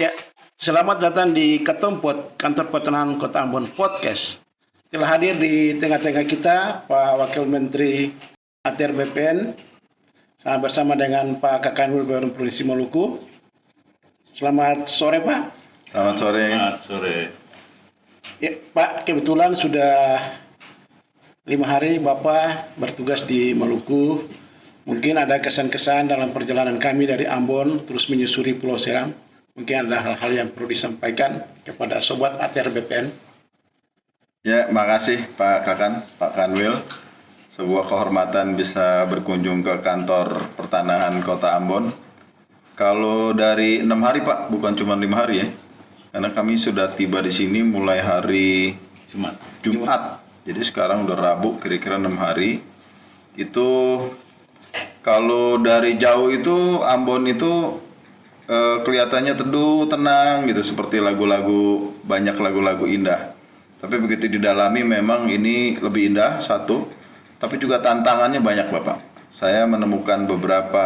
Ya, selamat datang di Ketompot, Kantor Peternakan Kota Ambon Podcast. Telah hadir di tengah-tengah kita Pak Wakil Menteri ATR BPN bersama dengan Pak Kakanwil Gubernur Provinsi Maluku. Selamat sore Pak. Selamat sore. Selamat sore. Ya, Pak, kebetulan sudah 5 hari Bapak bertugas di Maluku. Mungkin ada kesan-kesan dalam perjalanan kami dari Ambon terus menyusuri Pulau Seram. Mungkin ada hal-hal yang perlu disampaikan kepada Sobat ATR BPN. Ya, makasih Pak Kanwil. Sebuah kehormatan bisa berkunjung ke kantor pertanahan Kota Ambon. Kalau dari 6 hari Pak, bukan cuma 5 hari ya. Karena kami sudah tiba di sini mulai hari Jumat. Jadi sekarang udah Rabu, kira-kira 6 hari. Itu kalau dari jauh itu Ambon itu kelihatannya teduh, tenang gitu, seperti banyak lagu-lagu indah. Tapi begitu didalami memang ini lebih indah satu, tapi juga tantangannya banyak Bapak. Saya menemukan beberapa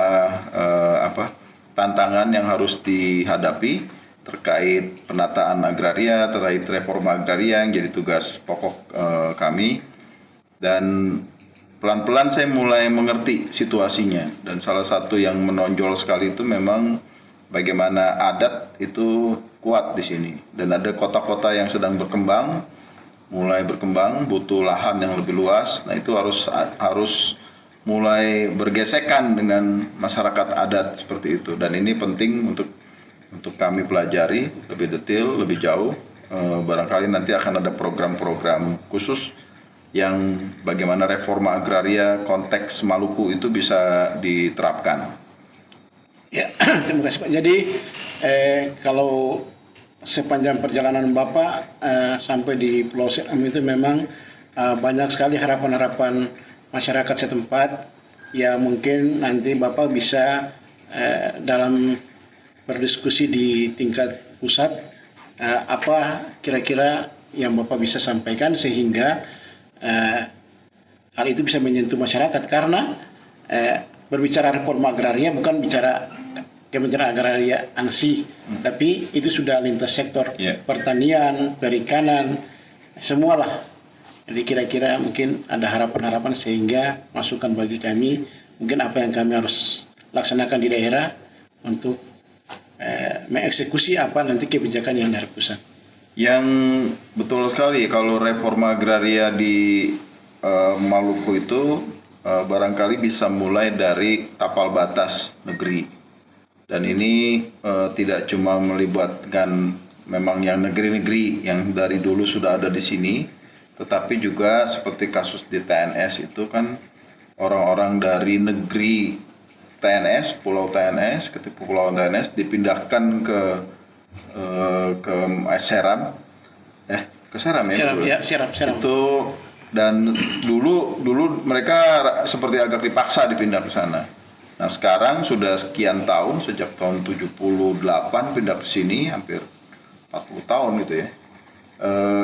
tantangan yang harus dihadapi terkait penataan agraria, terkait reforma agraria yang jadi tugas pokok kami. Dan pelan-pelan saya mulai mengerti situasinya, dan salah satu yang menonjol sekali itu memang bagaimana adat itu kuat di sini, dan ada kota-kota yang sedang mulai berkembang, butuh lahan yang lebih luas. Nah itu harus mulai bergesekan dengan masyarakat adat seperti itu, dan ini penting untuk kami pelajari lebih detail, lebih jauh. Barangkali nanti akan ada program-program khusus yang bagaimana reforma agraria konteks Maluku itu bisa diterapkan. Ya, terima kasih Pak. Jadi kalau sepanjang perjalanan Bapak sampai di Pulau Seram itu memang banyak sekali harapan-harapan masyarakat setempat. Ya mungkin nanti Bapak bisa dalam berdiskusi di tingkat pusat apa kira-kira yang Bapak bisa sampaikan sehingga hal itu bisa menyentuh masyarakat, karena berbicara reforma agraria bukan bicara Kementerian Agraria ANSI, tapi itu sudah lintas sektor, pertanian, perikanan, semualah. Jadi kira-kira mungkin ada harapan-harapan sehingga masukan bagi kami, mungkin apa yang kami harus laksanakan di daerah untuk mengeksekusi apa nanti kebijakan yang dari pusat. Yang betul sekali, kalau reforma agraria di Maluku itu barangkali bisa mulai dari tapal batas negeri. Dan ini tidak cuma melibatkan memang yang negeri-negeri yang dari dulu sudah ada di sini, tetapi juga seperti kasus di TNS itu kan orang-orang dari negeri TNS, Pulau TNS, ketika Pulau TNS dipindahkan ke Seram, ke Seram ya. Seram. Itu, dan dulu mereka seperti agak dipaksa dipindah ke sana. Nah sekarang sudah sekian tahun, sejak tahun 78 pindah ke sini, hampir 40 tahun gitu ya.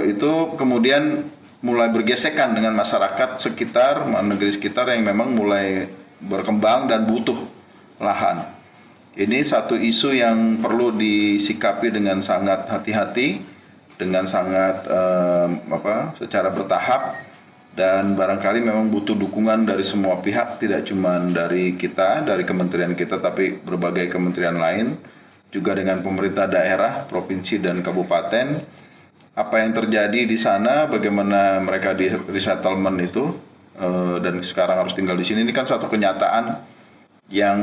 Itu kemudian mulai bergesekan dengan masyarakat sekitar, negeri sekitar yang memang mulai berkembang dan butuh lahan. Ini satu isu yang perlu disikapi dengan sangat hati-hati, dengan sangat secara bertahap. Dan barangkali memang butuh dukungan dari semua pihak, tidak cuma dari kita, dari kementerian kita, tapi berbagai kementerian lain, juga dengan pemerintah daerah, provinsi dan kabupaten. Apa yang terjadi di sana, bagaimana mereka di resettlement itu, dan sekarang harus tinggal di sini, ini kan satu kenyataan yang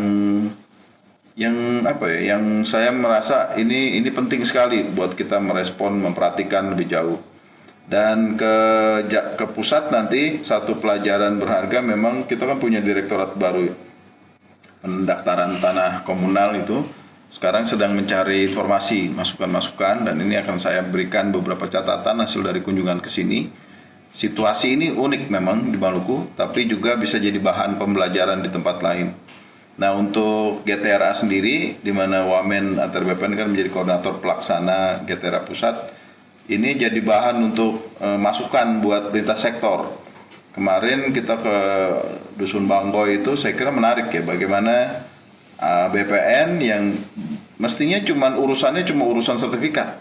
saya merasa ini penting sekali buat kita merespon, memperhatikan lebih jauh. Dan ke pusat nanti satu pelajaran berharga, memang kita kan punya direktorat baru pendaftaran tanah komunal itu sekarang sedang mencari informasi, masukan-masukan, dan ini akan saya berikan beberapa catatan hasil dari kunjungan ke sini. Situasi ini unik memang di Maluku, tapi juga bisa jadi bahan pembelajaran di tempat lain. Nah untuk GTRA sendiri, di mana Wamen ATR BPN kan menjadi koordinator pelaksana GTRA pusat, ini jadi bahan untuk masukan buat lintas sektor. Kemarin kita ke Dusun Bangkoi itu saya kira menarik ya, bagaimana BPN yang mestinya urusannya cuma urusan sertifikat.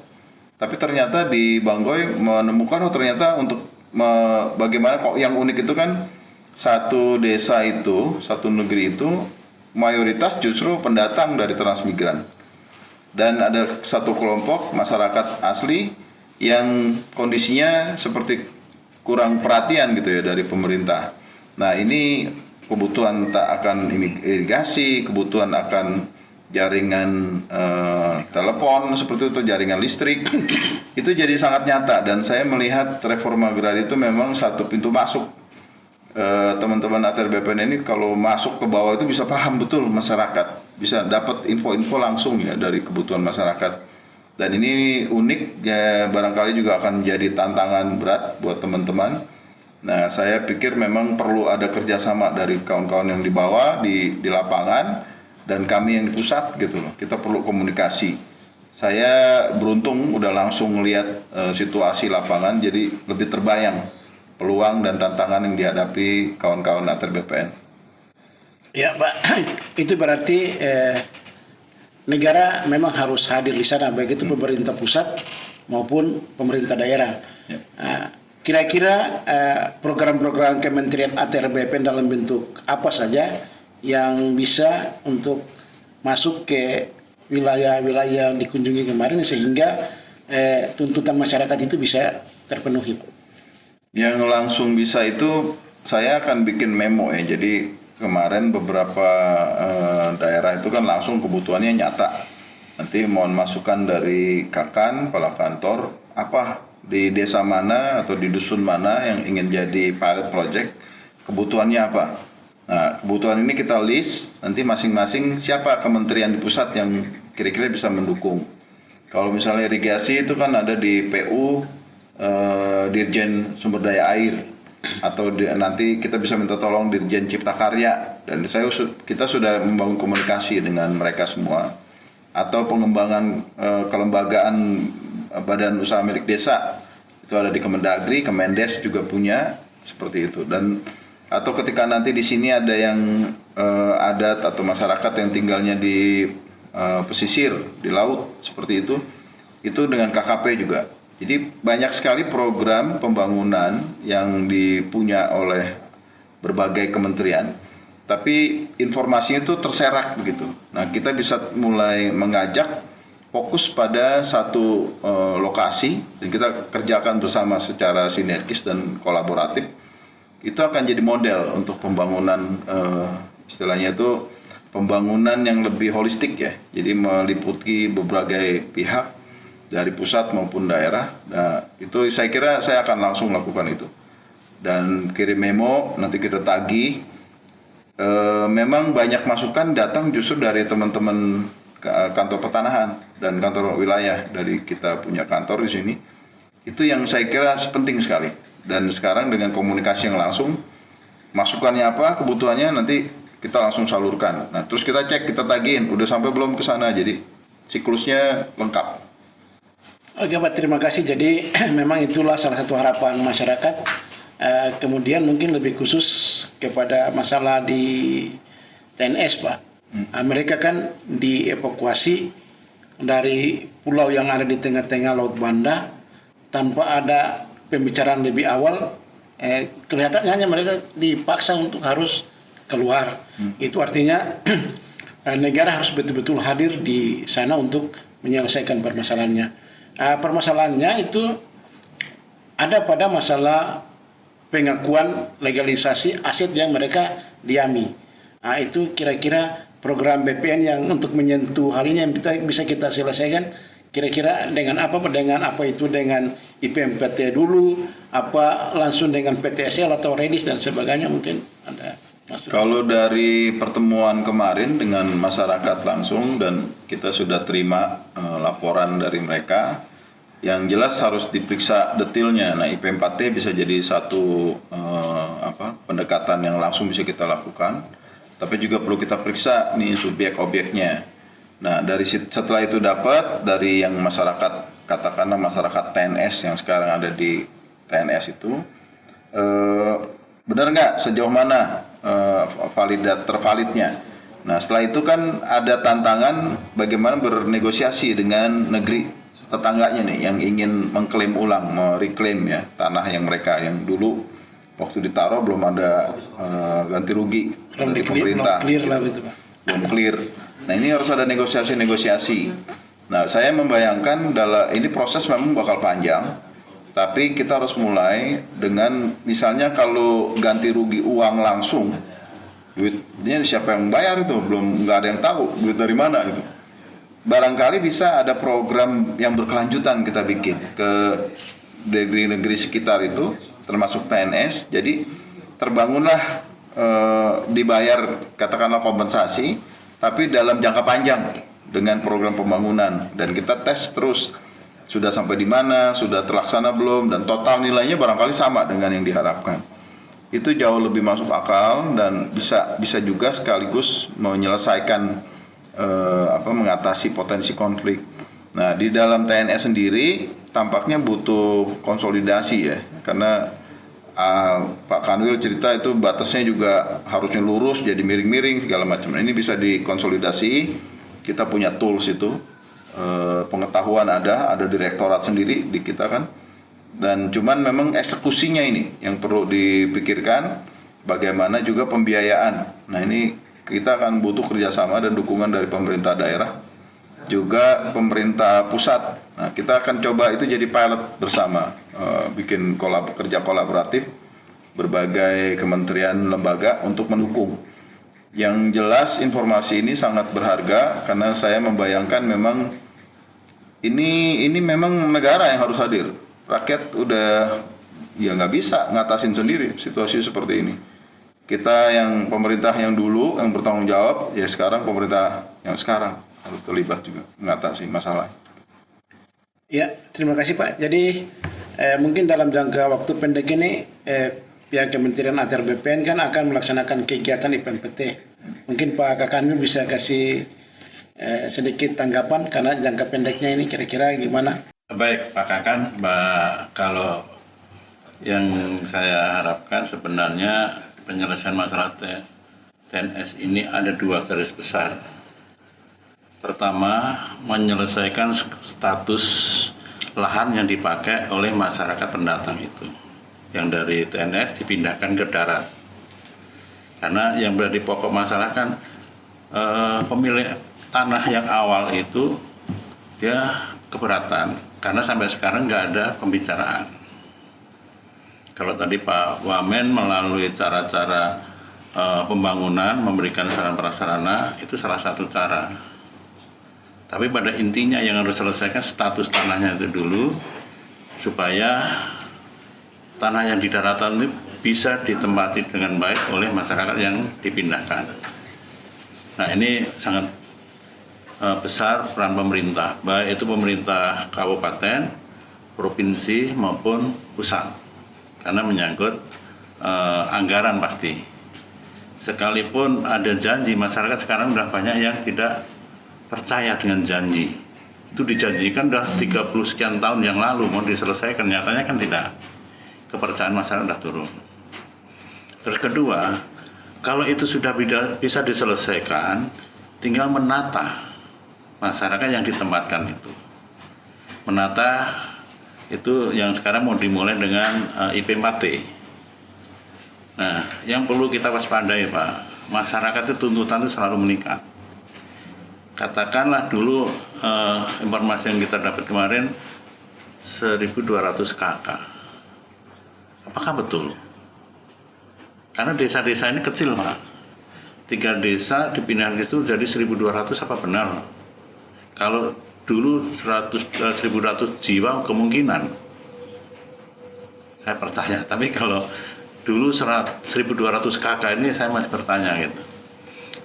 Tapi ternyata di Banggoy menemukan ternyata untuk bagaimana kok yang unik itu kan satu desa itu, satu negeri itu mayoritas justru pendatang dari transmigran. Dan ada satu kelompok masyarakat asli yang kondisinya seperti kurang perhatian gitu ya dari pemerintah. Nah, ini kebutuhan tak akan irigasi, kebutuhan akan jaringan telepon seperti itu, jaringan listrik itu jadi sangat nyata. Dan saya melihat reforma agraria itu memang satu pintu masuk. Teman-teman ATR BPN ini kalau masuk ke bawah itu bisa paham betul masyarakat, bisa dapat info-info langsung ya dari kebutuhan masyarakat. Dan ini unik ya, barangkali juga akan menjadi tantangan berat buat teman-teman. Nah, saya pikir memang perlu ada kerjasama dari kawan-kawan yang di bawah di lapangan dan kami yang di pusat gitu loh. Kita perlu komunikasi. Saya beruntung udah langsung melihat situasi lapangan, jadi lebih terbayang peluang dan tantangan yang dihadapi kawan-kawan ATR BPN. Ya Pak, itu berarti negara memang harus hadir di sana, baik itu pemerintah pusat maupun pemerintah daerah. Ya. Kira-kira program-program Kementerian ATR BPN dalam bentuk apa saja yang bisa untuk masuk ke wilayah-wilayah yang dikunjungi kemarin sehingga tuntutan masyarakat itu bisa terpenuhi, Pak? Yang langsung bisa itu saya akan bikin memo ya. Jadi kemarin beberapa daerah itu kan langsung kebutuhannya nyata. Nanti mohon masukan dari Kakan, kepala kantor, apa di desa mana atau di dusun mana yang ingin jadi pilot project, kebutuhannya apa. Nah, kebutuhan ini kita list, nanti masing-masing siapa kementerian di pusat yang kira-kira bisa mendukung. Kalau misalnya irigasi itu kan ada di PU, Dirjen Sumber Daya Air, atau nanti kita bisa minta tolong Dirjen Cipta Karya, dan kita sudah membangun komunikasi dengan mereka semua, atau pengembangan kelembagaan badan usaha milik desa itu ada di Kemendagri, Kemendes juga punya seperti itu. Dan atau ketika nanti di sini ada yang adat atau masyarakat yang tinggalnya di pesisir di laut seperti itu dengan KKP juga. Jadi banyak sekali program pembangunan yang dipunya oleh berbagai kementerian, tapi informasinya itu terserak begitu. Nah, kita bisa mulai mengajak fokus pada satu lokasi dan kita kerjakan bersama secara sinergis dan kolaboratif. Itu akan jadi model untuk pembangunan, istilahnya itu pembangunan yang lebih holistik ya. Jadi meliputi berbagai pihak dari pusat maupun daerah. Nah, itu saya kira saya akan langsung lakukan itu dan kirim memo, nanti kita tagih. Memang banyak masukan datang justru dari teman-teman kantor pertanahan dan kantor wilayah, dari kita punya kantor di sini. Itu yang saya kira penting sekali. Dan sekarang dengan komunikasi yang langsung, masukannya apa, kebutuhannya nanti kita langsung salurkan. Nah, terus kita cek, kita tagihin udah sampai belum ke sana. Jadi siklusnya lengkap. Oke Pak, terima kasih. Jadi memang itulah salah satu harapan masyarakat. Kemudian mungkin lebih khusus kepada masalah di TNS Pak. Mereka kan dievakuasi dari pulau yang ada di tengah-tengah Laut Banda tanpa ada pembicaraan lebih awal. Kelihatannya hanya mereka dipaksa untuk harus keluar. Itu artinya negara harus betul-betul hadir di sana untuk menyelesaikan permasalahannya. Permasalahannya itu ada pada masalah pengakuan legalisasi aset yang mereka diami. Itu kira-kira program BPN yang untuk menyentuh hal ini yang bisa kita selesaikan kira-kira dengan apa itu, dengan IPMPT dulu, apa langsung dengan PTSL atau Redis dan sebagainya, mungkin ada masukan. Kalau dari pertemuan kemarin dengan masyarakat langsung dan kita sudah terima laporan dari mereka, yang jelas harus diperiksa detailnya. Nah, IP4T bisa jadi satu pendekatan yang langsung bisa kita lakukan, tapi juga perlu kita periksa nih subjek objeknya. Nah, setelah itu dapat dari yang masyarakat, katakanlah masyarakat TNS yang sekarang ada di TNS itu, benar nggak sejauh mana tervalidnya. Nah, setelah itu kan ada tantangan bagaimana bernegosiasi dengan negeri tetangganya nih yang ingin mengklaim ulang, mereklaim ya tanah yang mereka yang dulu waktu ditaruh belum ada ganti rugi dari pemerintah. Belum clear lah gitu Pak. Belum clear. Nah, ini harus ada negosiasi-negosiasi. Nah, saya membayangkan ini proses memang bakal panjang, tapi kita harus mulai dengan misalnya kalau ganti rugi uang langsung, duitnya siapa yang bayar itu nggak ada yang tahu duit dari mana gitu. Barangkali bisa ada program yang berkelanjutan kita bikin ke negeri-negeri sekitar itu, termasuk TNS. Jadi terbangunlah dibayar katakanlah kompensasi, tapi dalam jangka panjang dengan program pembangunan dan kita tes terus sudah sampai di mana, sudah terlaksana belum, dan total nilainya barangkali sama dengan yang diharapkan. Itu jauh lebih masuk akal dan bisa juga sekaligus menyelesaikan mengatasi potensi konflik. Nah, di dalam TNS sendiri tampaknya butuh konsolidasi ya, karena Pak Kanwil cerita itu batasnya juga harusnya lurus jadi miring-miring segala macam. Nah, ini bisa dikonsolidasi. Kita punya tools itu, pengetahuan ada direktorat sendiri di kita kan. Dan cuman memang eksekusinya ini yang perlu dipikirkan, bagaimana juga pembiayaan. Nah, ini kita akan butuh kerjasama dan dukungan dari pemerintah daerah, juga pemerintah pusat. Nah, kita akan coba itu jadi pilot bersama, bikin kerja kolaboratif berbagai kementerian lembaga untuk mendukung. Yang jelas informasi ini sangat berharga karena saya membayangkan memang ini memang negara yang harus hadir. Rakyat udah ya nggak bisa ngatasin sendiri situasi seperti ini. Kita yang pemerintah yang dulu yang bertanggung jawab, ya sekarang pemerintah yang sekarang harus terlibat juga mengatasi masalah. Ya, terima kasih Pak. Jadi mungkin dalam jangka waktu pendek ini pihak Kementerian ATR BPN kan akan melaksanakan kegiatan IPMPT. Mungkin Pak Kakanwil bisa kasih sedikit tanggapan karena jangka pendeknya ini kira-kira gimana? Baik Pak Kakan, kalau yang saya harapkan sebenarnya penyelesaian masalah TNS ini ada dua garis besar. Pertama, menyelesaikan status lahan yang dipakai oleh masyarakat pendatang itu, yang dari TNS dipindahkan ke darat. Karena yang berarti pokok masalah kan pemilik tanah yang awal itu dia keberatan karena sampai sekarang nggak ada pembicaraan. Kalau tadi Pak Wamen melalui cara-cara pembangunan memberikan sarana prasarana itu salah satu cara. Tapi pada intinya yang harus selesaikan status tanahnya itu dulu supaya tanah yang di daratan itu bisa ditempati dengan baik oleh masyarakat yang dipindahkan. Nah, ini sangat besar peran pemerintah, baik itu pemerintah kabupaten, provinsi maupun pusat, karena menyangkut anggaran pasti. Sekalipun ada janji, masyarakat sekarang sudah banyak yang tidak percaya dengan janji. Itu dijanjikan sudah 30 sekian tahun yang lalu mau diselesaikan, nyatanya kan tidak. Kepercayaan masyarakat sudah turun. Terus kedua, kalau itu sudah bisa diselesaikan, tinggal menata masyarakat yang ditempatkan itu. Menata itu yang sekarang mau dimulai dengan IP4T. Nah, yang perlu kita waspadai Pak, masyarakat itu tuntutan itu selalu meningkat. Katakanlah dulu informasi yang kita dapat kemarin 1.200 KK. Apakah betul? Karena desa-desa ini kecil Pak. 3 desa dipindahin itu jadi 1.200, apa benar? Kalau dulu 1.200 jiwa kemungkinan saya percaya, tapi kalau dulu 1.200 KK ini saya masih bertanya gitu.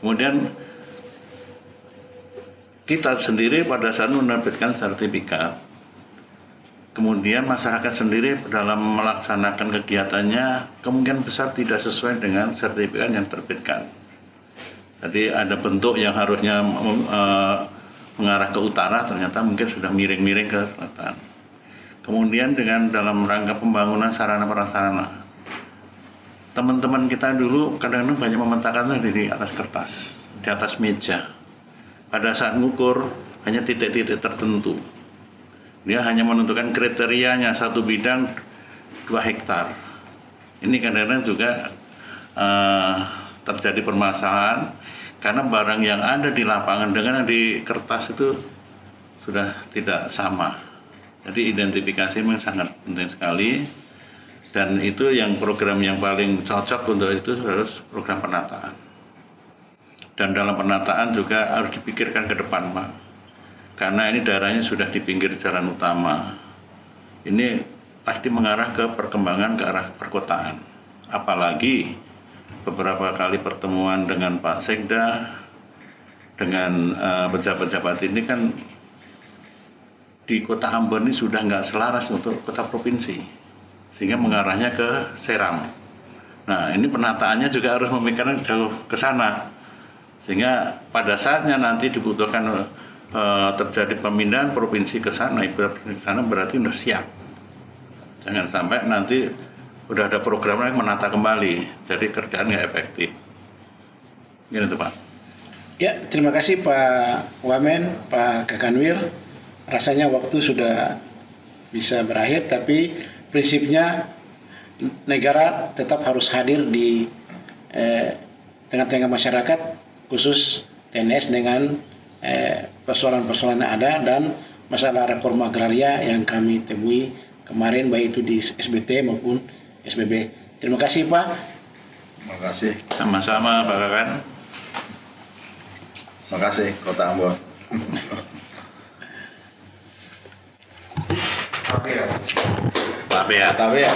Kemudian kita sendiri pada saat menerbitkan sertifikat, kemudian masyarakat sendiri dalam melaksanakan kegiatannya kemungkinan besar tidak sesuai dengan sertifikat yang terbitkan. Jadi ada bentuk yang harusnya mengarah ke utara, ternyata mungkin sudah miring-miring ke selatan. Kemudian dengan dalam rangka pembangunan sarana prasarana, teman-teman kita dulu kadang-kadang banyak memetakan di atas kertas. di atas meja. Pada saat ngukur hanya titik-titik tertentu. Dia hanya menentukan kriterianya satu bidang 2 hektar. Ini kadang-kadang juga terjadi permasalahan karena barang yang ada di lapangan dengan yang di kertas itu sudah tidak sama. Jadi identifikasi memang sangat penting sekali, dan itu yang program yang paling cocok untuk itu harus program penataan. Dan dalam penataan juga harus dipikirkan ke depan, Pak. Karena ini daerahnya sudah di pinggir jalan utama. Ini pasti mengarah ke perkembangan ke arah perkotaan. Apalagi beberapa kali pertemuan dengan Pak Sekda, dengan pejabat-pejabat ini kan di kota Ambon ini sudah nggak selaras untuk kota provinsi, sehingga mengarahnya ke Seram. Nah, ini penataannya juga harus memikirkan jauh ke sana, sehingga pada saatnya nanti dibutuhkan terjadi pemindahan provinsi ke sana, berarti sudah siap. Jangan sampai nanti udah ada program yang menata kembali, jadi kerjaan nggak efektif. Gitu Pak. Ya, terima kasih Pak Wamen, Pak Kakanwil. Rasanya waktu sudah bisa berakhir, tapi prinsipnya negara tetap harus hadir di tengah-tengah masyarakat, khusus TNS dengan persoalan-persoalan yang ada dan masalah reforma agraria yang kami temui kemarin, baik itu di SBT maupun SBB. Terima kasih Pak. Terima kasih. Sama-sama Pak Kakan. Terima kasih Kota Ambon. Tapi ya. Tapi ya.